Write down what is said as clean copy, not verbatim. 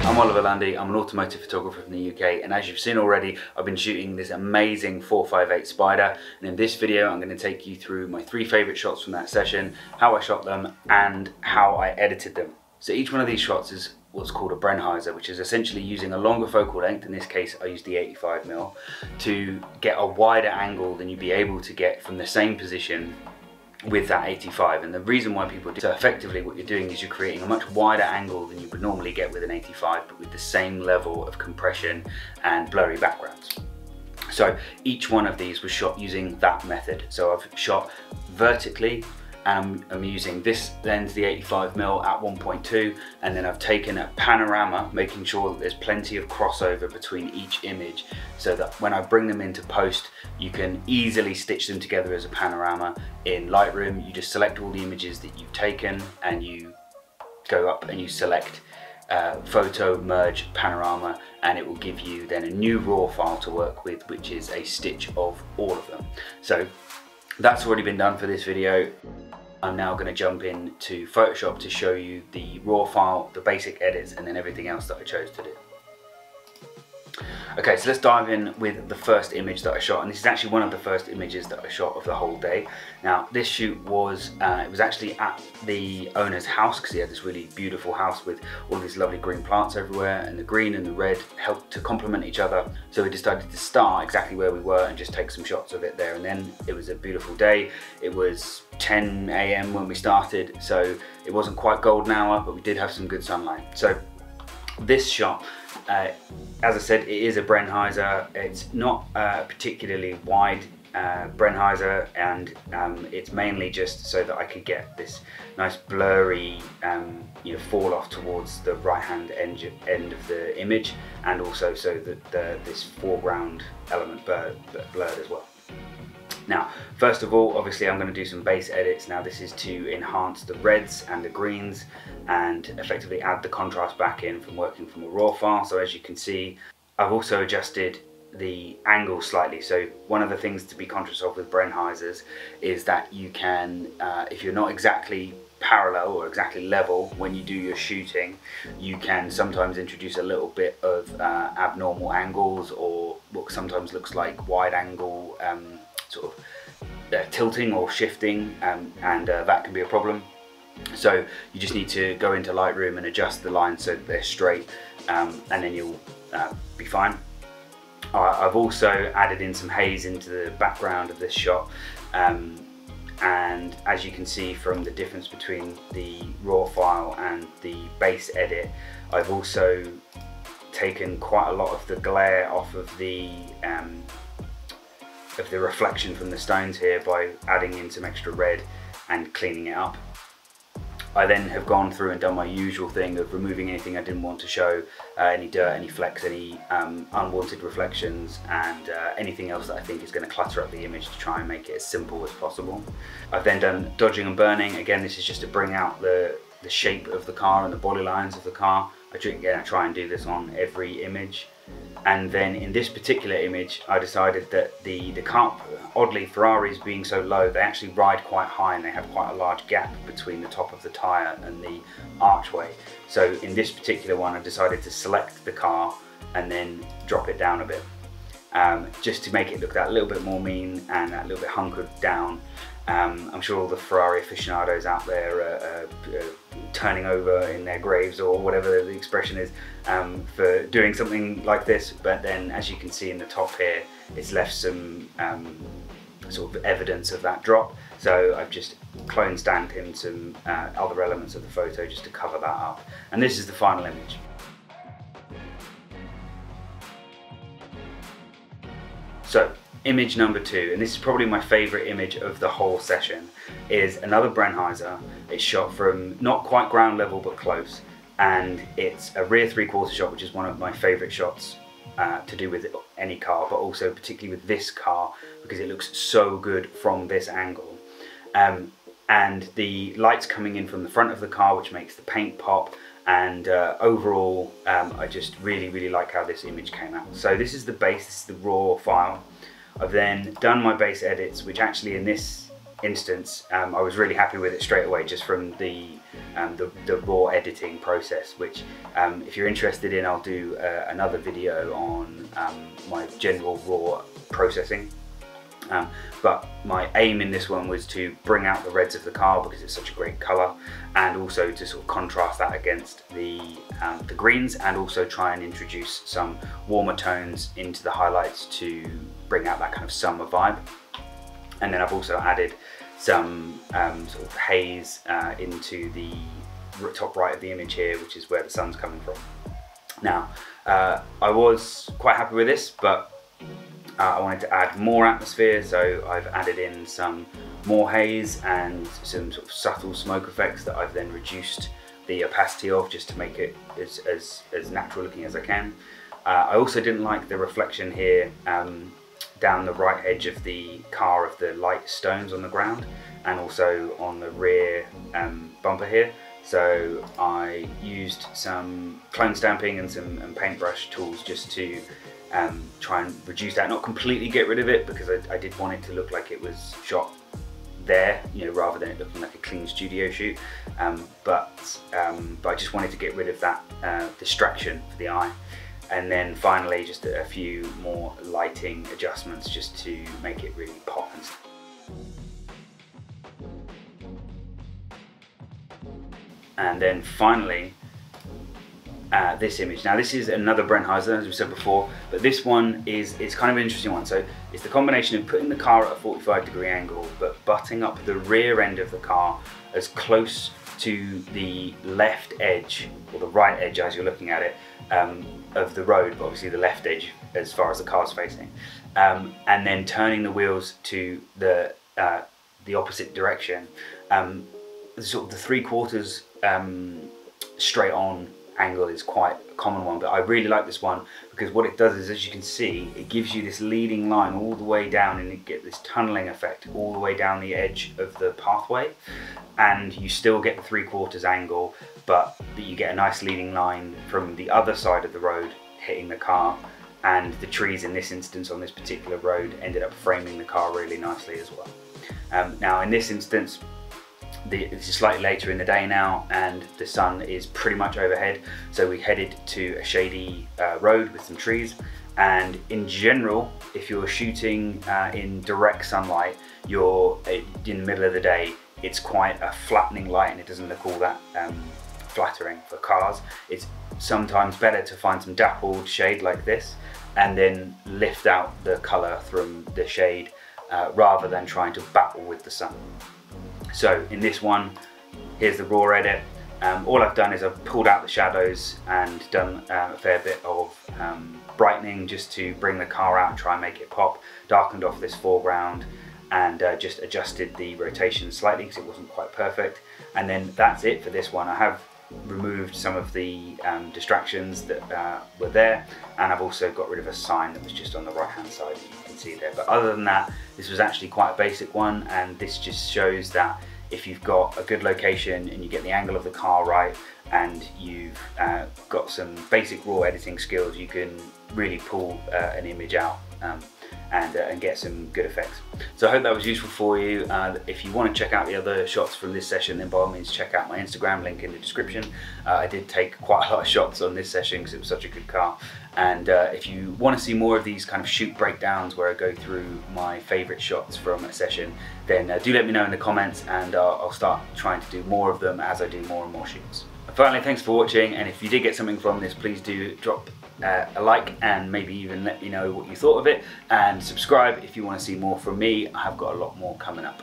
I'm Oliver Lundy, I'm an automotive photographer from the UK, and as you've seen already, I've been shooting this amazing 458 Spider, and in this video I'm going to take you through my 3 favourite shots from that session, how I shot them, and how I edited them. So each one of these shots is what's called a Brennheiser, which is essentially using a longer focal length. In this case I used the 85mm to get a wider angle than you'd be able to get from the same position with that 85, and the reason why people do so effectively, what you're doing is you're creating a much wider angle than you would normally get with an 85, but with the same level of compression and blurry backgrounds. So each one of these was shot using that method. So I've shot vertically, and I'm using this lens, the 85mm at 1.2, and then I've taken a panorama, making sure that there's plenty of crossover between each image, so that when I bring them into post, you can easily stitch them together as a panorama. In Lightroom, you just select all the images that you've taken, and you go up and you select photo, merge, panorama, and it will give you then a new raw file to work with, which is a stitch of all of them. So that's already been done for this video. I'm now going to jump into Photoshop to show you the raw file, the basic edits, and then everything else that I chose to do. Okay, so let's dive in with the first image that I shot, and this is actually one of the first images that I shot of the whole day. Now, this shoot was, it was actually at the owner's house, because he had this really beautiful house with all these lovely green plants everywhere, and the green and the red helped to complement each other. So we decided to start exactly where we were and just take some shots of it there and then. It was a beautiful day. It was 10 AM when we started, so it wasn't quite golden hour, but we did have some good sunlight. So this shot, as I said, it is a Brennheiser. It's not a particularly wide Brennheiser, and it's mainly just so that I could get this nice blurry fall off towards the right hand end of the image, and also so that this foreground element blurred as well. Now, first of all, obviously I'm going to do some base edits. Now this is to enhance the reds and the greens and effectively add the contrast back in from working from a raw file. So as you can see, I've also adjusted the angle slightly. So one of the things to be conscious of with Brennheisers is that you can, if you're not exactly parallel or exactly level when you do your shooting, you can sometimes introduce a little bit of abnormal angles, or what sometimes looks like wide angle sort of tilting or shifting, and that can be a problem. So you just need to go into Lightroom and adjust the lines so that they're straight, and then you'll be fine. I've also added in some haze into the background of this shot, and as you can see from the difference between the raw file and the base edit, I've also taken quite a lot of the glare off of the reflection from the stones here by adding in some extra red and cleaning it up. I then have gone through and done my usual thing of removing anything I didn't want to show, any dirt, any flecks, any unwanted reflections, and anything else that I think is going to clutter up the image, to try and make it as simple as possible. I've then done dodging and burning. Again, this is just to bring out the shape of the car and the body lines of the car. I try and do this on every image. And then in this particular image, I decided that the car, oddly, Ferraris being so low, they actually ride quite high, and they have quite a large gap between the top of the tyre and the archway. So in this particular one, I decided to select the car and then drop it down a bit, just to make it look that little bit more mean and that little bit hunkered down. I'm sure all the Ferrari aficionados out there are turning over in their graves, or whatever the expression is, for doing something like this. But then, as you can see in the top here, it's left some sort of evidence of that drop. So I've just clone stamped in some other elements of the photo just to cover that up. And this is the final image. So, image number 2, and this is probably my favourite image of the whole session, is another Brennheiser. It's shot from not quite ground level but close, and it's a rear 3/4 shot, which is one of my favourite shots to do with any car, but also particularly with this car, because it looks so good from this angle. And the light's coming in from the front of the car, which makes the paint pop, and overall I just really like how this image came out. So this is the base, this is the raw file. I've then done my base edits, which actually in this instance, I was really happy with it straight away, just from the raw editing process, which if you're interested in, I'll do another video on my general raw processing. But my aim in this one was to bring out the reds of the car because it's such a great colour, and also to sort of contrast that against the greens, and also try and introduce some warmer tones into the highlights to bring out that kind of summer vibe. And then I've also added some sort of haze into the top right of the image here, which is where the sun's coming from. Now, I was quite happy with this, but I wanted to add more atmosphere, so I've added in some more haze and some sort of subtle smoke effects that I've then reduced the opacity of, just to make it as natural looking as I can. I also didn't like the reflection here down the right edge of the car of the light stones on the ground, and also on the rear bumper here. So I used some clone stamping and some paintbrush tools just to try and reduce that, not completely get rid of it, because I did want it to look like it was shot there, you know, rather than it looking like a clean studio shoot. But I just wanted to get rid of that distraction for the eye. And then finally, just a few more lighting adjustments just to make it really pop and stuff. And then finally, this image. Now this is another Brennheiser, as we said before, but this one it's kind of an interesting one. So it's the combination of putting the car at a 45-degree angle, but butting up the rear end of the car as close to the left edge, or the right edge as you're looking at it, of the road, but obviously the left edge as far as the car's facing, and then turning the wheels to the opposite direction. Sort of the 3/4 straight on angle is quite a common one, but I really like this one because what it does is, as you can see, it gives you this leading line all the way down, and you get this tunneling effect all the way down the edge of the pathway, and you still get the 3/4 angle, but you get a nice leading line from the other side of the road hitting the car, and the trees in this instance on this particular road ended up framing the car really nicely as well. Now in this instance, it's slightly later in the day now, and the sun is pretty much overhead, so we headed to a shady road with some trees. And in general, if you're shooting in direct sunlight, you're in the middle of the day, it's quite a flattening light and it doesn't look all that flattering for cars. It's sometimes better to find some dappled shade like this and then lift out the colour from the shade rather than trying to battle with the sun. So in this one, here's the raw edit. All I've done is I've pulled out the shadows and done a fair bit of brightening just to bring the car out and try and make it pop. Darkened off this foreground and just adjusted the rotation slightly because it wasn't quite perfect. And then that's it for this one. I have removed some of the distractions that were there, and I've also got rid of a sign that was just on the right hand side that you can see there. But other than that, this was actually quite a basic one, and this just shows that if you've got a good location and you get the angle of the car right, and you've got some basic raw editing skills, you can really pull an image out and get some good effects. So I hope that was useful for you. If you want to check out the other shots from this session, then by all means check out my Instagram, link in the description. I did take quite a lot of shots on this session because it was such a good car. And if you want to see more of these kind of shoot breakdowns where I go through my favourite shots from a session, then do let me know in the comments, and I'll start trying to do more of them as I do more and more shoots. Finally, thanks for watching, and if you did get something from this, please do drop a like and maybe even let me know what you thought of it, and subscribe if you want to see more from me. I have got a lot more coming up.